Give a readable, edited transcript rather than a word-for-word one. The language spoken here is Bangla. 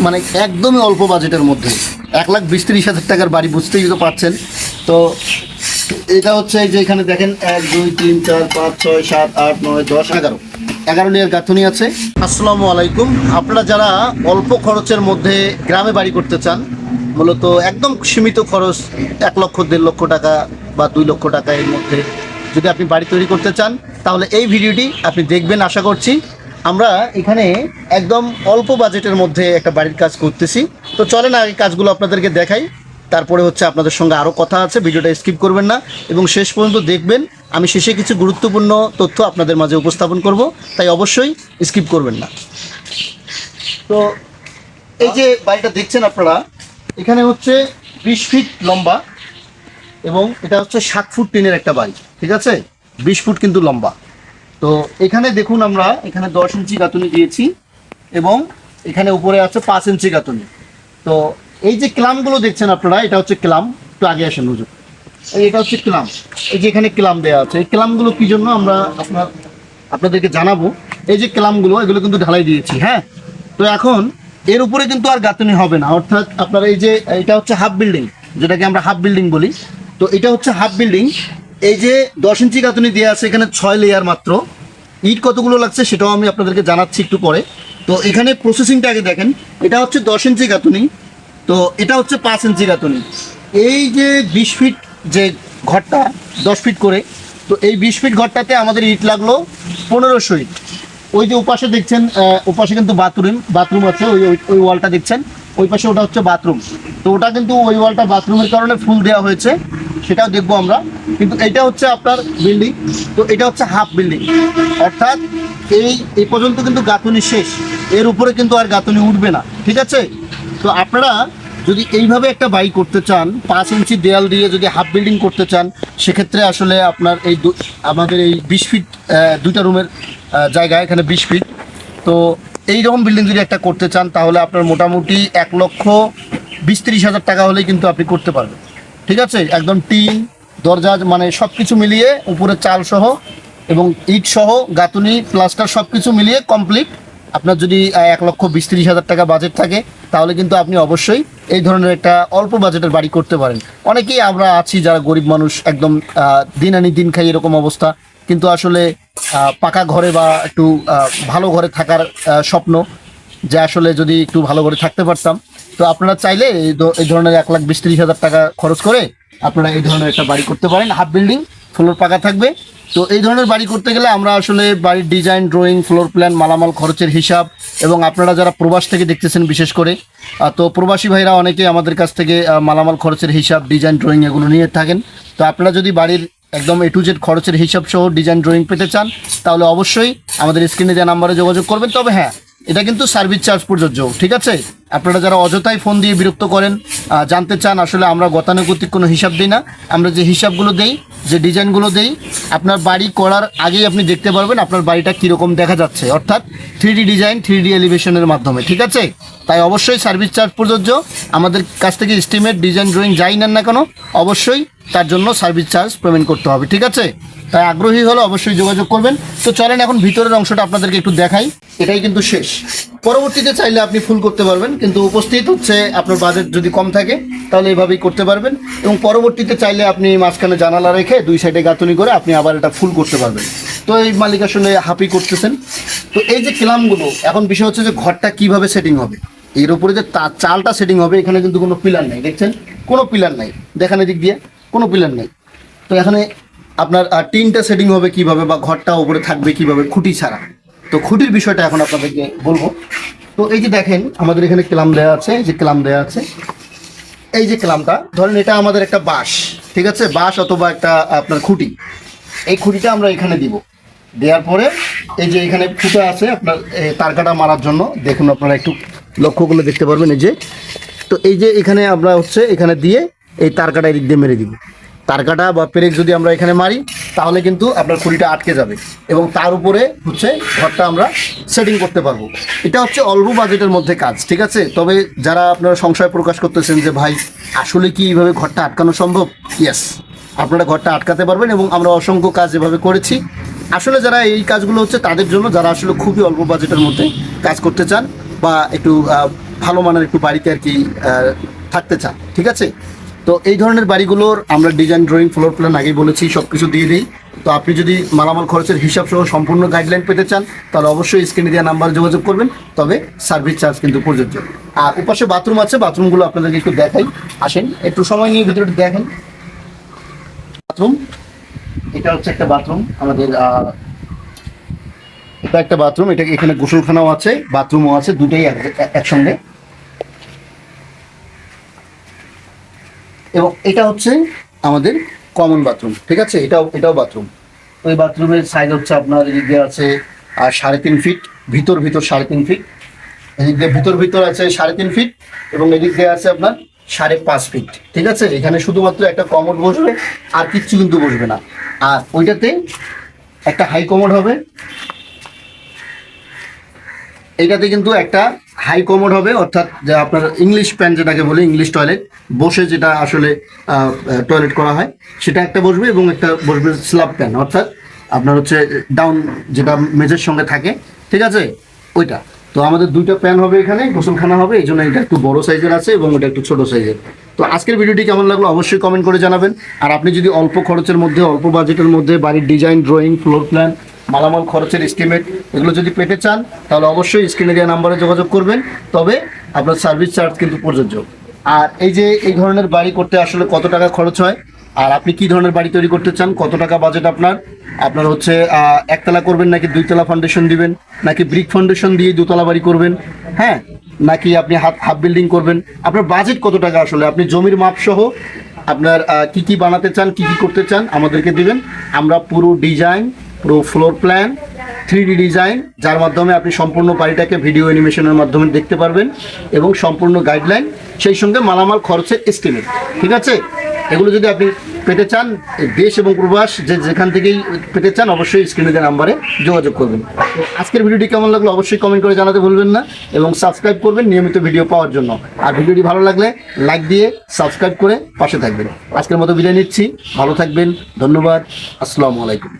মানে একদমই অল্প বাজেটের মধ্যে 1,20,30,000 টাকার বাড়ি, বুঝতেই তো পারছেন। তো এটা হচ্ছে এই যে এখানে দেখেন 1 2 3 4 5 6 7 8 9 10 11 লেয়ার গাঁথুনি আছে। আসসালামু আলাইকুম। আপনারা যারা অল্প খরচের মধ্যে গ্রামে বাড়ি করতে চান, মূলত একদম সীমিত খরচ 1 লক্ষ 1.5 লক্ষ টাকা বা 2 লক্ষ টাকা এর মধ্যে যদি আপনি বাড়ি তৈরি করতে চান, তাহলে এই ভিডিওটি আপনি দেখবেন আশা করছি। আমরা এখানে একদম অল্প বাজেটের মধ্যে একটা বাড়ির কাজ করতেছি। তো চলেন আগে কাজগুলো আপনাদেরকে দেখাই, তারপরে হচ্ছে আপনাদের সঙ্গে আরও কথা আছে। ভিডিওটা স্কিপ করবেন না এবং শেষ পর্যন্ত দেখবেন। আমি শেষে কিছু গুরুত্বপূর্ণ তথ্য আপনাদের মাঝে উপস্থাপন করব, তাই অবশ্যই স্কিপ করবেন না। তো এই যে বাড়িটা দেখছেন আপনারা, এখানে হচ্ছে 20 ফিট লম্বা এবং এটা হচ্ছে 7 ফুট টিনের একটা বাড়ি, ঠিক আছে? 20 ফুট কিন্তু লম্বা। তো এখানে দেখুন আমরা এখানে 10 ইঞ্চি গাঁথুনি দিয়েছি এবং এখানে উপরে আছে 5 ইঞ্চি গাঁথুনি। তো এই যে ক্লামগুলো দেখছেন আপনারা, এটা হচ্ছে ক্লাম। একটু আগে আসেন হুজুর, এটা হচ্ছে ক্লাম। এই যে এখানে ক্লাম দেওয়া আছে, এই ক্লামগুলো কি জন্য আমরা আপনাদেরকে জানাবো। এই যে ক্লামগুলো, এগুলো কিন্তু ঢালাই দিয়েছি, হ্যাঁ। তো এখন এর উপরে কিন্তু আর গাঁথুনি হবে না, অর্থাৎ আপনারা এই যে এটা হচ্ছে হাফ বিল্ডিং, যেটাকে আমরা হাফ বিল্ডিং বলি। তো এটা হচ্ছে হাফ বিল্ডিং। এই যে 10 ইঞ্চি গাঁথুনি দেওয়া আছে, এখানে 6 লেয়ার মাত্র। ইট কতগুলো লাগছে সেটাও আমি আপনাদেরকে জানাচ্ছি একটু পরে। তো এখানে প্রসেসিংটা আগে দেখেন। এটা হচ্ছে 10 ইঞ্চি গাঁথুনি, তো এটা হচ্ছে 5 ইঞ্চি গাঁথুনি। এই যে 20 ফিট যে ঘরটা, 10 ফিট করে, তো এই 20 ফিট ঘরটাতে আমাদের ইট লাগলো 1500 ইট। ওই যে ওপাশে দেখছেন, ওপাশে কিন্তু বাথরুম আছে, ওই ওয়ালটা দেখছেন, ওই পাশে ওটা হচ্ছে বাথরুম। তো ওটা কিন্তু ওই ওয়ালটা বাথরুমের কারণে ফুল দেওয়া হয়েছে, সেটাও দেখবো আমরা। কিন্তু এটা হচ্ছে আপনার বিল্ডিং, তো এটা হচ্ছে হাফ বিল্ডিং, অর্থাৎ এই পর্যন্ত কিন্তু গাঁথুনি শেষ। এর উপরে কিন্তু আর গাঁথুনি উঠবে না, ঠিক আছে? তো আপনারা যদি এইভাবে একটা বাড়ি করতে চান, 5 ইঞ্চি দেয়াল দিয়ে যদি হাফ বিল্ডিং করতে চান, সেক্ষেত্রে আসলে আপনার আমাদের এই 20 ফিট দুইটা রুমের জায়গা, এখানে 20 ফিট। তো এইরকম বিল্ডিং যদি একটা করতে চান, তাহলে আপনার মোটামুটি 1,20,000-30,000 টাকা হলেই কিন্তু আপনি করতে পারবেন, ঠিক আছে? একদম টিন, দরজা, মানে সব কিছু মিলিয়ে, উপরে চাল সহ এবং ইট সহ, গাঁথুনি, প্লাস্টার সব কিছু মিলিয়ে কমপ্লিট। আপনার যদি 1,20,000-30,000 টাকা বাজেট থাকে, তাহলে কিন্তু আপনি অবশ্যই এই ধরনের একটা অল্প বাজেটের বাড়ি করতে পারেন। অনেকেই আমরা আছি যারা গরিব মানুষ, একদম দিন আনি দিন খাই এরকম অবস্থা, কিন্তু আসলে পাকা ঘরে বা একটু ভালো ঘরে থাকার স্বপ্ন, যে আসলে যদি একটু ভালো ঘরে থাকতে পারতাম। তো আপনারা চাইলে এই ধরনের 1,20,000-30,000 টাকা খরচ করে আপনারা এই ধরনের একটা বাড়ি করতে পারেন, হাফ বিল্ডিং, ফ্লোর পাকা থাকবে। তো এই ধরনের বাড়ি করতে গেলে আমরা আসলে বাড়ির ডিজাইন, ড্রয়িং, ফ্লোর প্ল্যান, মালামাল খরচের হিসাব, এবং আপনারা যারা প্রবাস থেকে দেখতেছেন বিশেষ করে, তো প্রবাসী ভাইরা অনেকে আমাদের কাছ থেকে মালামাল খরচের হিসাব, ডিজাইন, ড্রয়িং এগুলো নিয়ে থাকেন। তো আপনারা যদি বাড়ির একদম A to Z খরচের হিসাব সহ ডিজাইন, ড্রয়িং পেতে চান, তাহলে অবশ্যই আমাদের স্ক্রিনে দেওয়া নাম্বারে যোগাযোগ করবেন। তবে হ্যাঁ, এটা কিন্তু সার্ভিস চার্জ প্রযোজ্য, ঠিক আছে? আপনারা যারা অযথাই ফোন দিয়ে বিরক্ত করেন, জানতে চান, আসলে আমরা গতানুগতিক কোনো হিসাব দিই না। আমরা যে হিসাবগুলো দেই, যে ডিজাইনগুলো দেই, আপনার বাড়ি করার আগেই আপনি দেখতে পারবেন আপনার বাড়িটা কীরকম দেখা যাচ্ছে, অর্থাৎ 3D ডিজাইন, 3D এলিভেশনের মাধ্যমে, ঠিক আছে? তাই অবশ্যই সার্ভিস চার্জ প্রযোজ্য। আমাদের কাছ থেকে এস্টিমেট, ডিজাইন, ড্রয়িং যাই নেন না কেন, অবশ্যই তার জন্য সার্ভিস চার্জ পেমেন্ট করতে হবে, ঠিক আছে? তাই আগ্রহী হলে অবশ্যই যোগাযোগ করবেন। তো চলেন এখন ভিতরের অংশটা আপনাদেরকে একটু দেখাই। এটাই কিন্তু শেষ। পরবর্তীতে চাইলে আপনি ফুল করতে পারবেন, কিন্তু উপস্থিত হচ্ছে আপনার বাজেট যদি কম থাকে, তাহলে এইভাবেই করতে পারবেন। এবং পরবর্তীতে চাইলে আপনি মাঝখানে জানালা রেখে 2 সাইডে গাঁথুনি করে আপনি আবার এটা ফুল করতে পারবেন। তো এই মালিক আসলে হাফই করতেছেন। তো এই যে ক্লামগুলো, এখন বিষয় হচ্ছে যে ঘরটা কিভাবে সেটিং হবে, এর উপরে যে চালটা সেটিং হবে, এখানে কিন্তু কোনো পিলার নেই, দেখছেন? কোনো পিলার নাই, দেখান এদিক দিয়ে, কোনো পিলার নেই। তো এখানে আপনার টিনটা সেটিং হবে কিভাবে, বা ঘরটা উপরে থাকবে কিভাবে খুঁটি ছাড়া, তো খুঁটির বিষয়টা এখন আপনাদেরকে বলবো। তো এই যে দেখেন আমাদের এখানে ক্লাম দেওয়া আছে, যে ক্লাম দেওয়া আছে, এই যে ক্লামটা ধরেন এটা আমাদের একটা বাঁশ, ঠিক আছে? বাঁশ অথবা একটা আপনার খুঁটি, এই খুঁটিটা আমরা এখানে দিব। দেওয়ার পরে এই যে এখানে ফুটা আছে আপনার তার কাটা মারার জন্য, দেখুন আপনারা একটু লক্ষ্য করলে দেখতে পারবেন। এই যে, তো এই যে এখানে আমরা হচ্ছে এখানে দিয়ে এই তার কাটা এদিক দিয়ে মেরে দিব। তার কাটা বা পেরেক যদি আমরা এখানে মারি, তাহলে কিন্তু আপনার খুঁটিটা আটকে যাবে এবং তার উপরে হচ্ছে ঘরটা আমরা সেটিং করতে পারবো। এটা হচ্ছে অল্প বাজেটের মধ্যে কাজ, ঠিক আছে? তবে যারা আপনারা সংশয় প্রকাশ করতেছেন যে ভাই আসলে কি এইভাবে ঘরটা আটকানো সম্ভব, ইয়েস, আপনারা ঘরটা আটকাতে পারবেন। এবং আমরা অসংখ্য কাজ এভাবে করেছি। আসলে যারা এই কাজগুলো হচ্ছে তাদের জন্য, যারা আসলে খুবই অল্প বাজেটের মধ্যে কাজ করতে চান বা একটু ভালো মানের একটু বাড়িতে আর কি থাকতে চান, ঠিক আছে? তো এই ধরনের বাড়িগুলোর আমরা ডিজাইন, ড্রয়িং, ফ্লোর প্ল্যান আগেই বলেছি, সব কিছু দিয়ে দিই। তো আপনি যদি মালামাল খরচের হিসাব সহ সম্পূর্ণ গাইডলাইন পেতে চান, তাহলে অবশ্যই স্ক্রিনে দেওয়া নাম্বারে যোগাযোগ করবেন, তবে সার্ভিস চার্জ কিন্তু প্রযোজ্য। আর ওপাশে বাথরুম আছে, বাথরুমগুলো আপনাদেরকে একটু দেখাই, আসেন একটু সময় নিয়ে ভিতরে দেখেন। বাথরুম, এটা হচ্ছে একটা বাথরুম আমাদের, এটা একটা বাথরুম, এটা এখানে গোসলখানাও আছে, বাথরুমও আছে, দুটোই একসঙ্গে। এবং এটা হচ্ছে আমাদের কমন বাথরুম, ঠিক আছে? এটাও বাথরুম। ওই বাথরুমের সাইজ হচ্ছে আপনার এদিক দিয়ে আছে 3.5 ফিট, ভিতর 3.5 ফিট, এদিক দিয়ে ভিতর আছে 3.5 ফিট, এবং এদিক দিয়ে আছে আপনার 5.5 ফিট, ঠিক আছে? এখানে শুধুমাত্র একটা কমোড বসবে, আর কিচ্ছু কিন্তু বসবে না। আর ওইটাতে একটা হাই কমোড হবে, এইটাতে কিন্তু একটা হাই কমোড হবে, অর্থাৎ যে আপনার ইংলিশ প্যান যেটাকে বলে, ইংলিশ টয়লেট, বসে যেটা আসলে টয়লেট করা হয়, সেটা একটা বসবে, এবং একটা বসবে স্ল্যাব প্যান, অর্থাৎ আপনার হচ্ছে ডাউন যেটা মেঝের সঙ্গে থাকে, ঠিক আছে? ওইটা। তো আমাদের দুইটা প্যান হবে এখানে, গোসলখানা হবে, এই জন্য এটা একটু বড় সাইজের আছে এবং এটা একটু ছোট সাইজের। তো আজকের ভিডিওটি কেমন লাগলো অবশ্যই কমেন্ট করে জানাবেন। আর আপনি যদি অল্প খরচের মধ্যে, অল্প বাজেটের মধ্যে বাড়ির ডিজাইন, ড্রয়িং, ফ্লোর প্ল্যান, মালামাল খরচের এস্টিমেট এগুলো যদি পেতে চান, তাহলে অবশ্যই স্ক্রিনে দেওয়া নাম্বারে যোগাযোগ করবেন, তবে আপনার সার্ভিস চার্জ কিন্তু প্রযোজ্য। আর এই ধরনের বাড়ি করতে আসলে কত টাকা খরচ হয়, আর আপনি কি ধরনের বাড়ি তৈরি করতে চান, কত টাকা বাজেট আপনার হচ্ছে একতলা করবেন নাকি দুইতলা ফাউন্ডেশন দিবেন, নাকি ব্রিক ফাউন্ডেশন দিয়ে দোতলা বাড়ি করবেন, হ্যাঁ, নাকি আপনি হাফ বিল্ডিং করবেন, আপনার বাজেট কত টাকা, আসলে আপনি জমির মাপ সহ আপনার কি কি বানাতে চান, কি কি করতে চান আমাদেরকে দিবেন। আমরা পুরো ডিজাইন, পুরো ফ্লোর প্ল্যান, 3D ডিজাইন, যার মাধ্যমে আপনি সম্পূর্ণ বাড়িটাকে ভিডিও অ্যানিমেশনের মাধ্যমে দেখতে পারবেন, এবং সম্পূর্ণ গাইডলাইন, সেই সঙ্গে মালামাল খরচের এস্টিমেট, ঠিক আছে? এগুলো যদি আপনি পেতে চান, দেশ এবং প্রবাস যেখান থেকেই পেতে চান, অবশ্যই স্ক্রিনে দেওয়া নাম্বারে যোগাযোগ করবেন। তো আজকের ভিডিওটি কেমন লাগলো অবশ্যই কমেন্ট করে জানাতে ভুলবেন না, এবং সাবস্ক্রাইব করবেন নিয়মিত ভিডিও পাওয়ার জন্য। আর ভিডিওটি ভালো লাগলে লাইক দিয়ে সাবস্ক্রাইব করে পাশে থাকবেন। আজকের মতো বিদায় নিচ্ছি, ভালো থাকবেন, ধন্যবাদ, আসসালামু আলাইকুম।